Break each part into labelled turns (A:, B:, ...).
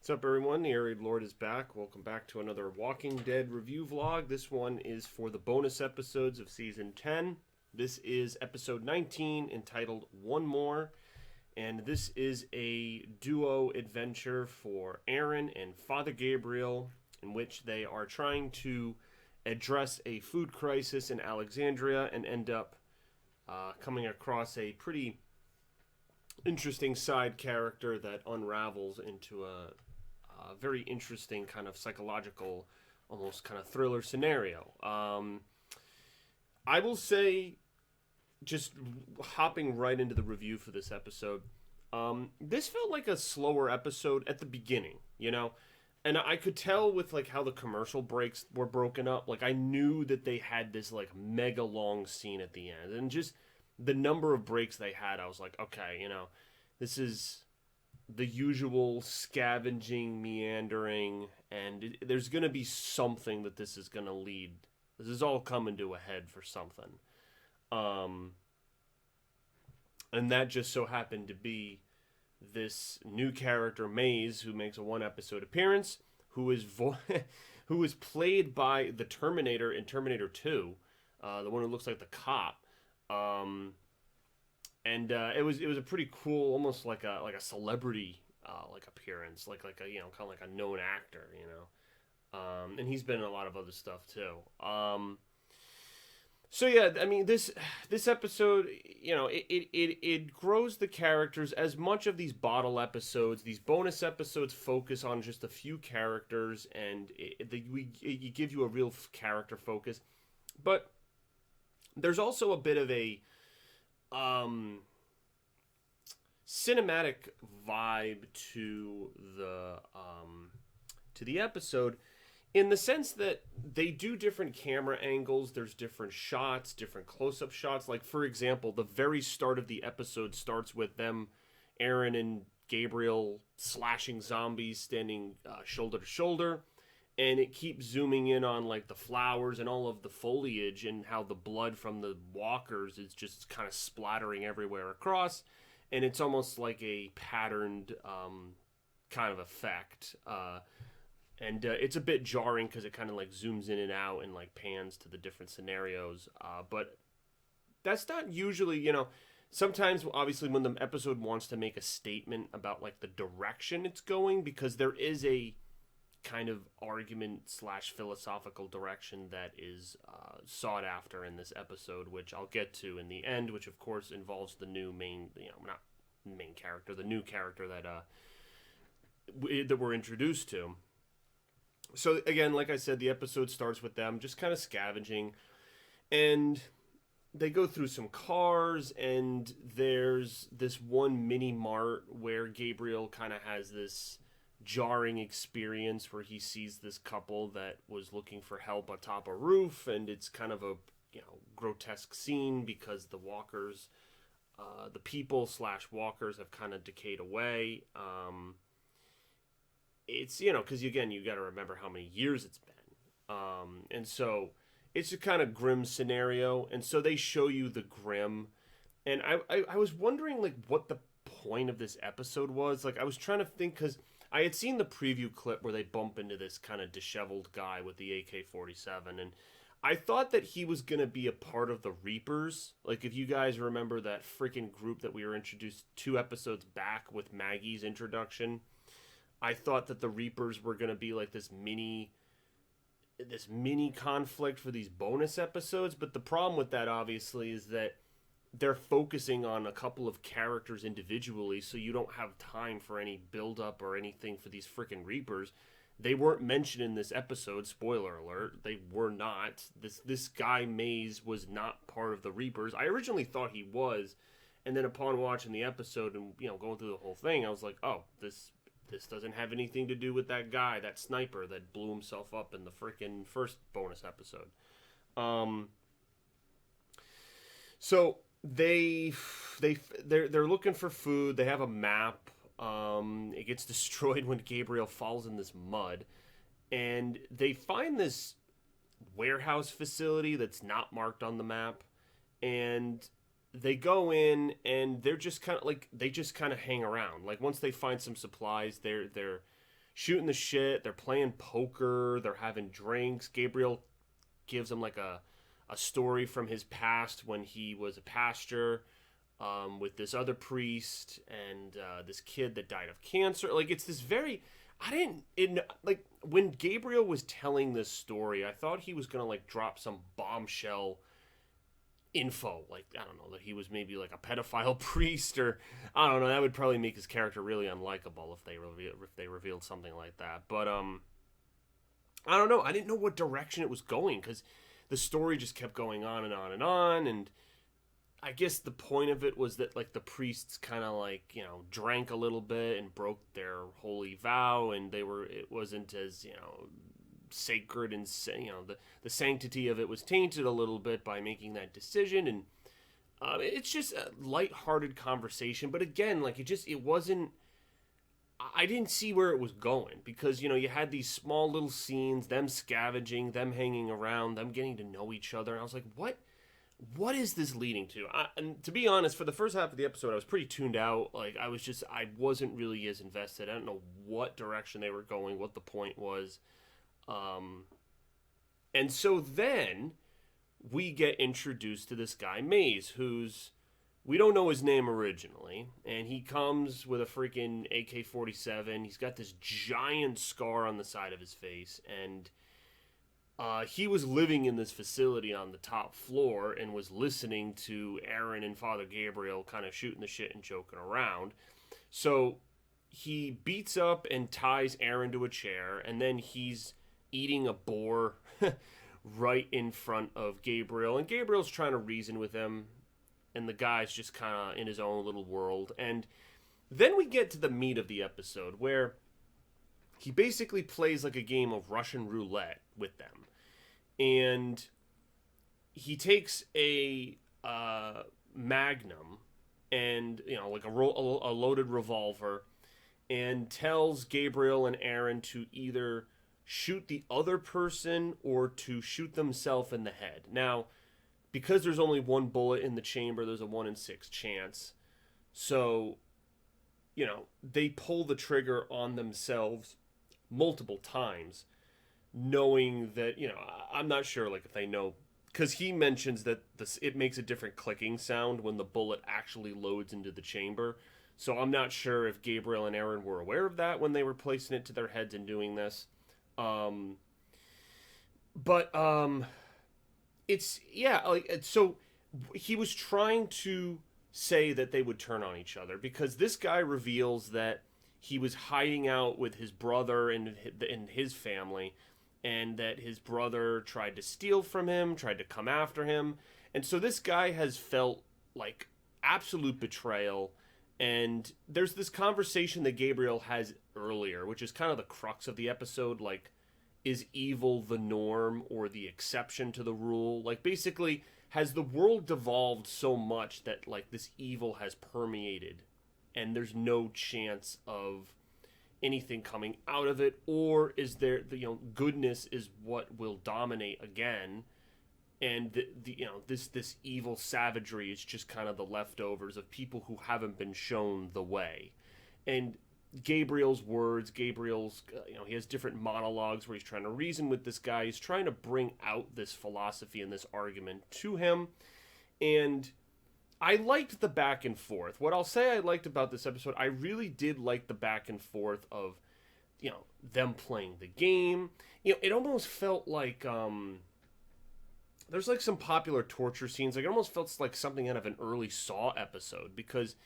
A: What's up, everyone? The Arid Lord is back. Welcome back to another Walking Dead review vlog. This one is for the bonus episodes of Season 10. This is episode 19, entitled One More. And this is a duo adventure for Aaron and Father Gabriel, in which they are trying to address a food crisis in Alexandria and end up coming across a pretty interesting side character that unravels into a very interesting kind of psychological, almost kind of thriller scenario. I will say, just hopping right into the review for this episode, this felt like a slower episode at the beginning, you know? And I could tell with like how the commercial breaks were broken up. Like I knew that they had this like mega long scene at the end, and just the number of breaks they had, I was like, okay, you know, this is the usual scavenging, meandering, and there's going to be something that this is going to lead. This is all coming to a head for something. And that just so happened to be this new character, Maze, who makes a one-episode appearance, who is who is played by the Terminator in Terminator 2, the one who looks like the cop. And it was a pretty cool, almost like a celebrity like appearance, like a, you know, kind of like a known actor, you know. And he's been in a lot of other stuff too. So yeah, I mean this episode, you know, it grows the characters. As much of these bottle episodes, these bonus episodes focus on just a few characters, and you give you a real character focus, but there's also a bit of a cinematic vibe to the episode, in the sense that they do different camera angles. There's different shots, different close-up shots. Like, for example, the very start of the episode starts with them, Aaron and Gabriel, slashing zombies, standing shoulder to shoulder. And it keeps zooming in on like the flowers and all of the foliage, and how the blood from the walkers is just kind of splattering everywhere across. And it's almost like a patterned kind of effect. And it's a bit jarring because it kind of like zooms in and out and like pans to the different scenarios. But that's not usually, you know, sometimes obviously when the episode wants to make a statement about like the direction it's going, because there is a kind of argument / philosophical direction that is sought after in this episode, which I'll get to in the end, which of course involves the new main, you know, not main character, the new character that that we're introduced to. So again, like I said, the episode starts with them just kind of scavenging, and they go through some cars, and there's this one mini mart where Gabriel kind of has this jarring experience where he sees this couple that was looking for help atop a roof, and it's kind of a, you know, grotesque scene because the walkers, the people / walkers have kind of decayed away. It's, you know, because again, you got to remember how many years it's been, and so it's a kind of grim scenario, and so they show you the grim, and I was wondering like what the point of this episode was. Like I was trying to think, because I had seen the preview clip where they bump into this kind of disheveled guy with the AK-47, and I thought that he was going to be a part of the Reapers. Like, if you guys remember that freaking group that we were introduced 2 episodes back with Maggie's introduction, I thought that the Reapers were going to be like this mini conflict for these bonus episodes, but the problem with that, obviously, is that they're focusing on a couple of characters individually, so you don't have time for any build-up or anything for these freaking Reapers. They weren't mentioned in this episode, spoiler alert. They were not. This guy, Maze, was not part of the Reapers. I originally thought he was, and then upon watching the episode and, you know, going through the whole thing, I was like, oh, this doesn't have anything to do with that guy, that sniper that blew himself up in the freaking first bonus episode. So they're looking for food. They have a map. It gets destroyed when Gabriel falls in this mud, and they find this warehouse facility that's not marked on the map, and they go in, and they're just kind of like, they just kind of hang around. Like once they find some supplies, they're shooting the shit. They're playing poker. They're having drinks. Gabriel gives him like a story from his past when he was a pastor, with this other priest and this kid that died of cancer. Like, it's this very... like, when Gabriel was telling this story, I thought he was gonna, like, drop some bombshell info, like, I don't know, that he was maybe like a pedophile priest, or I don't know. That would probably make his character really unlikable if they revealed something like that. But I don't know. I didn't know what direction it was going, because the story just kept going on and on and on. And I guess the point of it was that, like, the priests kind of, like, you know, drank a little bit and broke their holy vow, and it wasn't as, you know, sacred, and, you know, the sanctity of it was tainted a little bit by making that decision. And it's just a lighthearted conversation, but again, like, it wasn't... I didn't see where it was going, because, you know, you had these small little scenes, them scavenging, them hanging around, them getting to know each other, and I was like, what is this leading to? And to be honest, for the first half of the episode, I was pretty tuned out. Like, I wasn't really as invested. I don't know what direction they were going, what the point was. And so then we get introduced to this guy, Maze, we don't know his name originally, and he comes with a freaking AK-47. He's got this giant scar on the side of his face, and he was living in this facility on the top floor and was listening to Aaron and Father Gabriel kind of shooting the shit and joking around. So he beats up and ties Aaron to a chair, and then he's eating a boar right in front of Gabriel, and Gabriel's trying to reason with him, and the guy's just kind of in his own little world. And then we get to the meat of the episode, where he basically plays like a game of Russian roulette with them, and he takes a Magnum and, you know, like a loaded revolver, and tells Gabriel and Aaron to either shoot the other person or to shoot themselves in the head. Now, because there's only one bullet in the chamber, there's a 1 in 6 chance. So, you know, they pull the trigger on themselves multiple times, knowing that, you know, I'm not sure, like, if they know, because he mentions that it makes a different clicking sound when the bullet actually loads into the chamber. So I'm not sure if Gabriel and Aaron were aware of that when they were placing it to their heads and doing this. It's, yeah, like, so he was trying to say that they would turn on each other, because this guy reveals that he was hiding out with his brother and his family, and that his brother tried to steal from him, tried to come after him. And so this guy has felt like absolute betrayal. And there's this conversation that Gabriel has earlier, which is kind of the crux of the episode, like, is evil the norm or the exception to the rule? Like, basically, has the world devolved so much that, like, this evil has permeated and there's no chance of anything coming out of it? Or is there, you know, goodness is what will dominate again, and the you know, this evil savagery is just kind of the leftovers of people who haven't been shown the way? And Gabriel's words, you know, he has different monologues where he's trying to reason with this guy. He's trying to bring out this philosophy and this argument to him. And I liked the back and forth. What I'll say I liked about this episode, I really did like the back and forth of, you know, them playing the game. You know, it almost felt like, there's like some popular torture scenes. Like, it almost felt like something out of an early Saw episode, because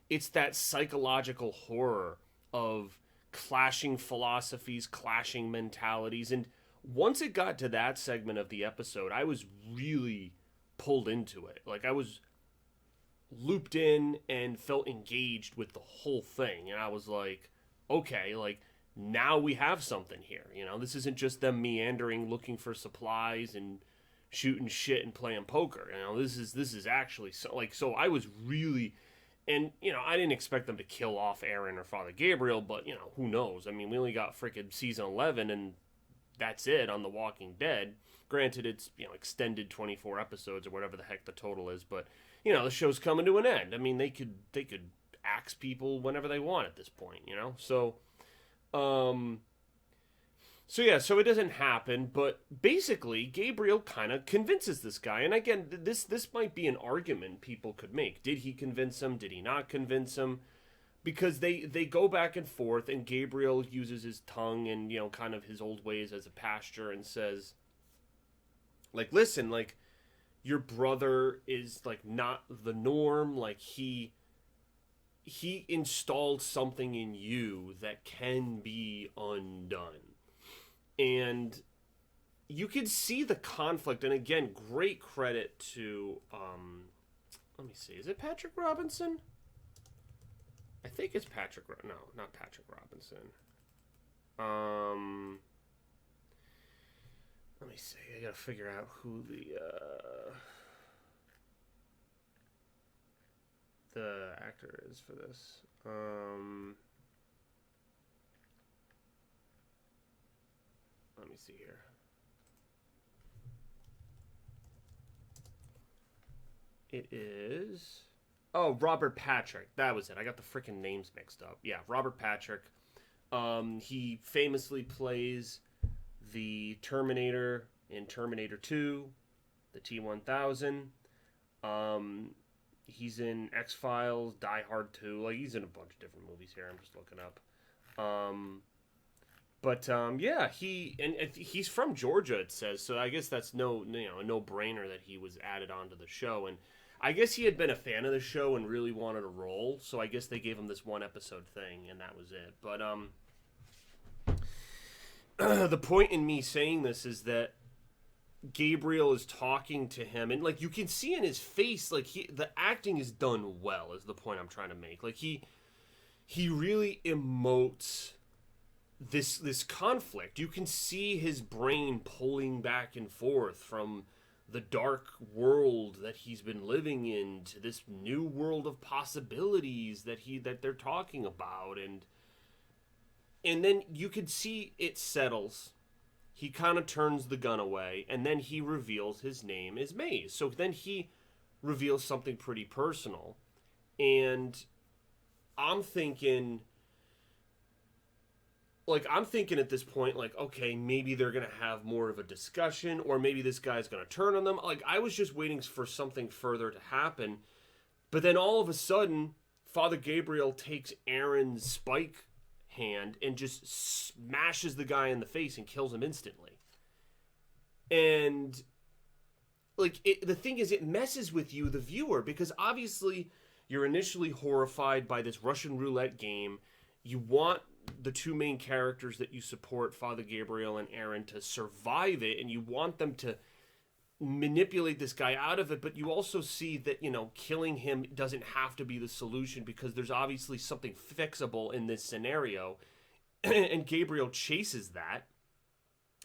A: it's that psychological horror of clashing philosophies, clashing mentalities. And once it got to that segment of the episode, I was really pulled into it. Like, I was looped in and felt engaged with the whole thing. And I was like, okay, like, now we have something here. You know, this isn't just them meandering, looking for supplies and shooting shit and playing poker. You know, this is actually so I was really... And, you know, I didn't expect them to kill off Aaron or Father Gabriel, but, you know, who knows? I mean, we only got freaking season 11, and that's it on The Walking Dead. Granted, it's, you know, extended 24 episodes or whatever the heck the total is, but, you know, the show's coming to an end. I mean, they could axe people whenever they want at this point, you know? So, Um, so yeah, so it doesn't happen, but basically Gabriel kind of convinces this guy. And again, this might be an argument people could make. Did he convince him? Did he not convince him? Because they go back and forth, and Gabriel uses his tongue and kind of his old ways as a pastor and says, like, listen, like, your brother is like not the norm. Like, he installed something in you that can be undone. And you can see the conflict. And again, great credit to let me see, is it Patrick Robinson? I think it's Patrick. No, not Patrick Robinson. Let me see. I gotta figure out who the actor is for this. Let me see here. It is. Oh, Robert Patrick. That was it. I got the freaking names mixed up. Yeah, Robert Patrick. He famously plays the Terminator in Terminator 2, the T-1000. He's in X-Files, Die Hard 2. Like, he's in a bunch of different movies here. I'm just looking up. Yeah, he's from Georgia, it says. So I guess that's a no-brainer that he was added onto the show. And I guess he had been a fan of the show and really wanted a role. So I guess they gave him this one episode thing, and that was it. But the point in me saying this is that Gabriel is talking to him, and like you can see in his face, like the acting is done well. Is the point I'm trying to make? Like he really emotes this conflict. You can see his brain pulling back and forth from the dark world that he's been living in to this new world of possibilities that they're talking about, and then you could see it settles. He kind of turns the gun away, and then he reveals his name is Maze. So then he reveals something pretty personal. And I'm thinking at this point, like, okay, maybe they're going to have more of a discussion, or maybe this guy's going to turn on them. Like, I was just waiting for something further to happen. But then all of a sudden, Father Gabriel takes Aaron's spike hand and just smashes the guy in the face and kills him instantly. And like the thing is, it messes with you, the viewer, because obviously you're initially horrified by this Russian roulette game. You want the two main characters that you support, Father Gabriel and Aaron, to survive it, and you want them to manipulate this guy out of it, but you also see that, killing him doesn't have to be the solution, because there's obviously something fixable in this scenario. And Gabriel chases that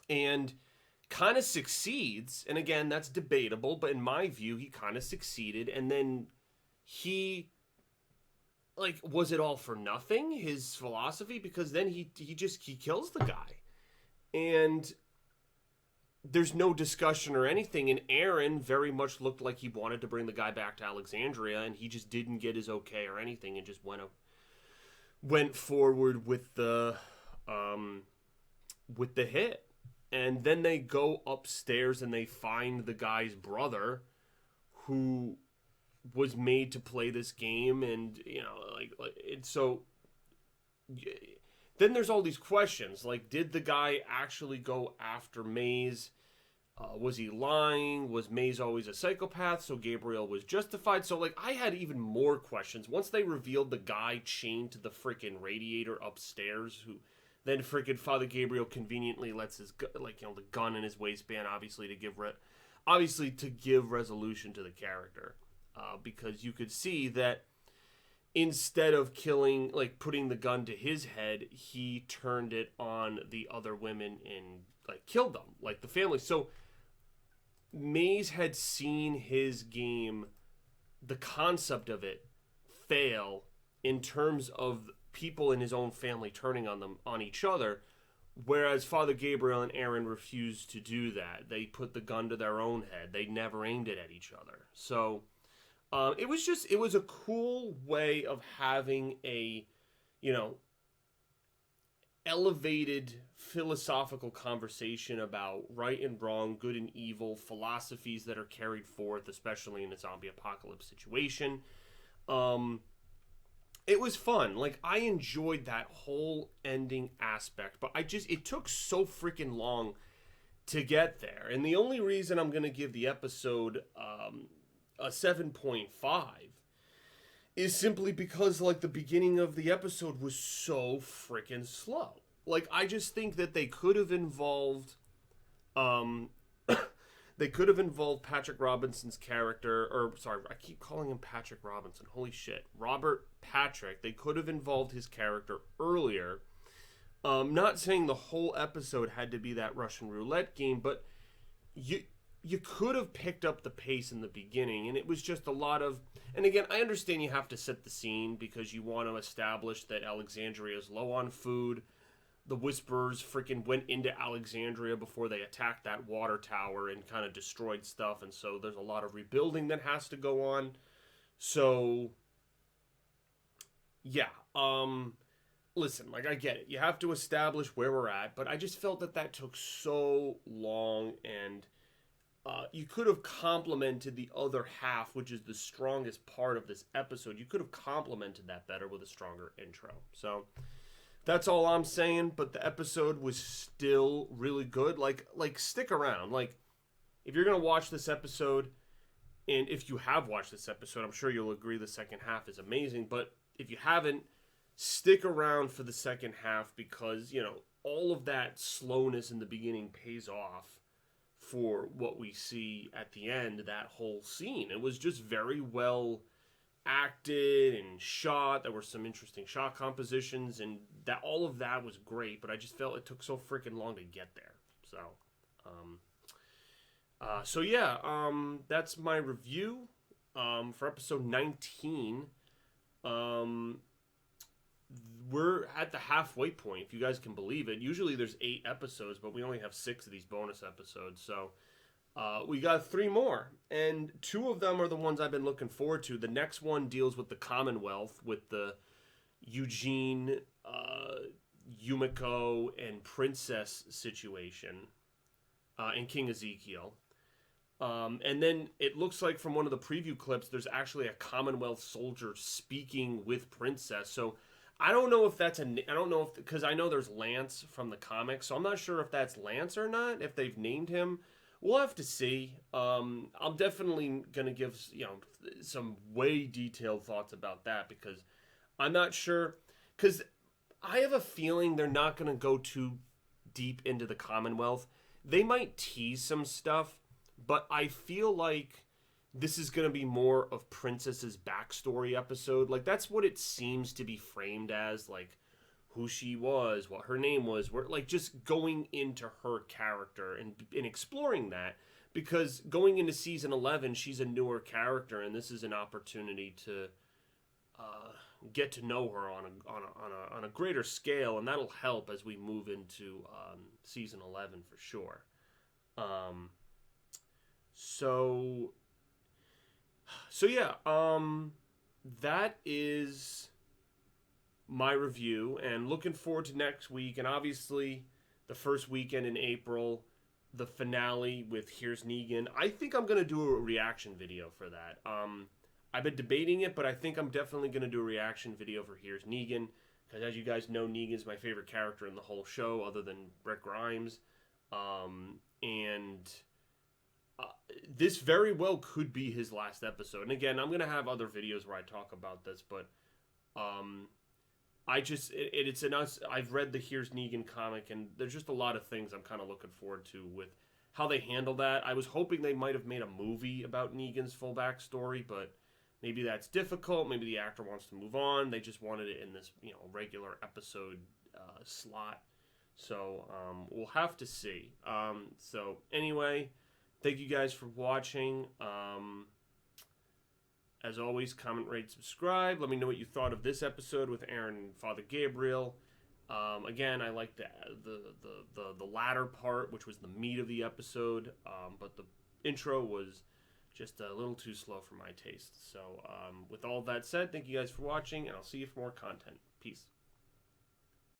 A: and kind of succeeds. And again, that's debatable, but in my view, he kind of succeeded. And then he, like, was it all for nothing, his philosophy? Because then he kills the guy. And there's no discussion or anything, and Aaron very much looked like he wanted to bring the guy back to Alexandria, and he just didn't get his okay or anything, and just went forward with the hit. And then they go upstairs and they find the guy's brother, who was made to play this game, and so then there's all these questions, like, did the guy actually go after Maze? Was he lying? Was Maze always a psychopath, so Gabriel was justified? So, like, I had even more questions. Once they revealed the guy chained to the freaking radiator upstairs, who then freaking Father Gabriel conveniently lets his, the gun in his waistband, obviously to give resolution to the character. Because you could see that instead of putting the gun to his head, he turned it on the other women and, like, killed them, like the family. So Maze had seen his game, the concept of it, fail in terms of people in his own family turning on each other, whereas Father Gabriel and Aaron refused to do that. They put the gun to their own head. They never aimed it at each other. So it was a cool way of having a elevated philosophical conversation about right and wrong, good and evil, philosophies that are carried forth, especially in a zombie apocalypse situation. It was fun. Like, I enjoyed that whole ending aspect, but it took so freaking long to get there. And the only reason I'm going to give the episode a 7.5 is simply because, like, the beginning of the episode was so freaking slow. Like, I just think that they could have involved they could have involved Patrick Robinson's character, or sorry, I keep calling him Patrick Robinson. Holy shit. Robert Patrick. They could have involved his character earlier. Not saying the whole episode had to be that Russian roulette game, but you could have picked up the pace in the beginning, and it was just a lot of... And again, I understand you have to set the scene because you want to establish that Alexandria is low on food. The Whisperers freaking went into Alexandria before they attacked that water tower and kind of destroyed stuff, and so there's a lot of rebuilding that has to go on. So, yeah, listen, like, I get it. You have to establish where we're at, but I just felt that took so long, and you could have complemented the other half, which is the strongest part of this episode. You could have complemented that better with a stronger intro. So... that's all I'm saying, but the episode was still really good. Like stick around. Like, if you're going to watch this episode, and if you have watched this episode, I'm sure you'll agree the second half is amazing, but if you haven't, stick around for the second half because, you know, all of that slowness in the beginning pays off for what we see at the end, that whole scene. It was just very well acted and shot. There were some interesting shot compositions, and that all of that was great, but I just felt it took so freaking long to get there. So yeah, that's my review for episode 19. We're at the halfway point, if you guys can believe it. Usually there's 8 episodes, but we only have 6 of these bonus episodes, so we got 3 more, and 2 of them are the ones I've been looking forward to. The next one deals with the Commonwealth, with the Eugene, Yumiko, and Princess situation, and King Ezekiel. And then it looks like from one of the preview clips, there's actually a Commonwealth soldier speaking with Princess. So I don't know if that's because I know there's Lance from the comics, so I'm not sure if that's Lance or not, if they've named him. We'll have to see. I'm definitely going to give, some way detailed thoughts about that because I'm not sure. Because I have a feeling they're not going to go too deep into the Commonwealth. They might tease some stuff, but I feel like this is going to be more of Princess's backstory episode. Like, that's what it seems to be framed as, like, who she was, what her name was, like just going into her character and exploring that, because going into season 11, she's a newer character, and this is an opportunity to get to know her on a greater scale, and that'll help as we move into season 11 for sure. So yeah, that is my review, and looking forward to next week, and obviously the first weekend in April, the finale with Here's Negan. I think I'm going to do a reaction video for that. I've been debating it, but I think I'm definitely going to do a reaction video for Here's Negan, because as you guys know, Negan's my favorite character in the whole show, other than Rick Grimes. This very well could be his last episode. And again, I'm going to have other videos where I talk about this, but I've read the Here's Negan comic, and there's just a lot of things I'm kind of looking forward to with how they handle that. I was hoping they might have made a movie about Negan's full backstory, but maybe that's difficult. Maybe the actor wants to move on. They just wanted it in this, regular episode slot. So we'll have to see. So anyway, thank you guys for watching. As always, comment, rate, subscribe. Let me know what you thought of this episode with Aaron and Father Gabriel. Again, I like the latter part, which was the meat of the episode, but the intro was just a little too slow for my taste. So with all that said, thank you guys for watching, and I'll see you for more content. Peace.